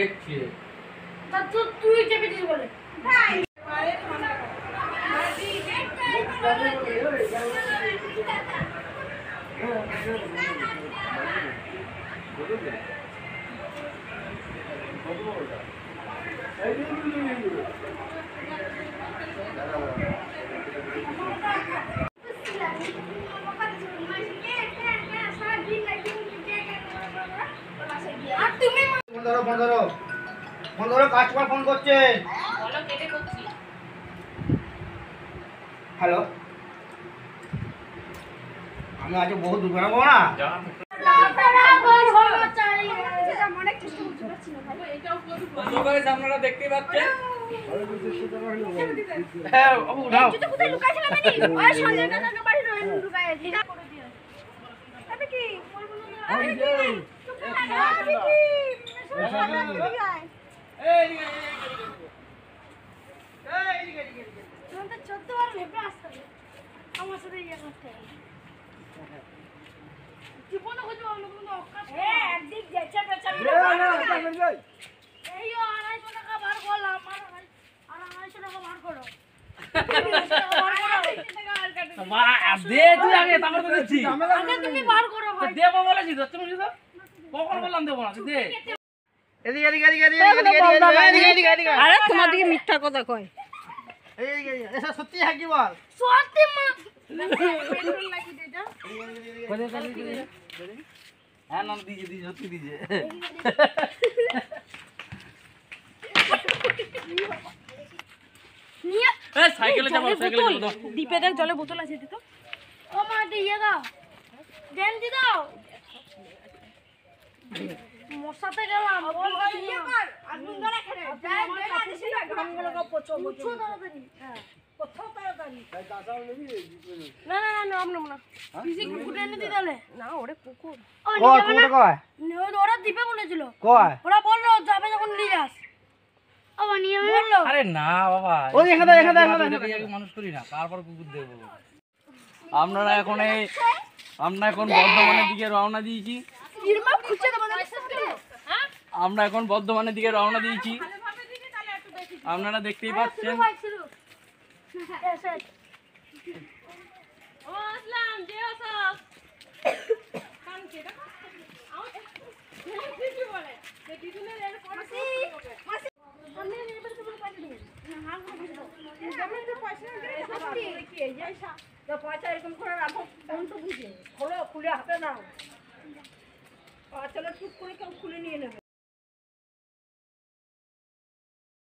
দেখছি তা তুই চেপে দিস বলে ভাই কাস্টমার ফোন করছে। হ্যালো, আমি আজ বহু দূর বেড়াবো না। আপনারা দেখতেই পাচ্ছেন আমার সাথে ইয়ে করতে জীবনে হয়তো একদিক যেছে বেচারি এই 250 টাকা বার করলাম আর 250 টাকা বার করো দে তুই আগে তারপর তো দিচ্ছি আগে তুমি বার করো ভাই দেবো বলেছি তো তুমি তো কখন বললাম দেবো না দে এদিকে এদিকে এদিকে এদিকে এদিকে এদিকে। আরে তোমার দিকে মিথ্যা কথা কয় এদিকে এসব সত্যি হাকি বল। সত্যি মা পেট্রোল লাগি দেটা কোথায় কোথায় হ্যাঁ নাম দিছে দিছে সত্যি দিছে নিয়ে এই সাইকেলে যাবো সাইকেলে যাবো দীপে দেখ জলে বোতল আছে দিতো ও মা দিয়ে দাও দেন দি দাও মশাতে গেলাম বল ইয়ে কর আগুন ধরে খেলে যাই বেলা দিছি না গামগুলো পচো পচো তাড়াতাড়ি হ্যাঁ কোথাও তাড়াতাড়ি না না না আমরা না ফিজিক কুকুর এনে দি তাহলে না ওরে কুকুর কয় কুকুর কয় ওরা দিবে বলেছিল কয় ওরা বললো যাবে যখন নিয়ে যাস ও নিয়ে বললো আরে না বাবা ওই এখানে এখানে মানুষ করি না তারপর কুকুর দেব আমরা এখন বর্ধমানের দিকে রওনা দিয়েছি নির্মা খুঁজে দেব হ্যাঁ আমরা এখন বর্ধমানের দিকে রওনা দিয়েছি আপনারা দেখতেই পাচ্ছেন ও আসলাম যে আসস কান কে দা আও কিছু বলে যে দিদুনের এর পড়াশি মাসি আমি এবার তো বলে পাইনি হাল করে বুঝ দাও যেমন তো পয়সা দিয়ে সত্যি কি এই যাইসা তো পয়সা এরকম করে রাখো কোন তো বুঝে খোলো খুলে হাতে নাও চলো চুপ করে কেউ খুলে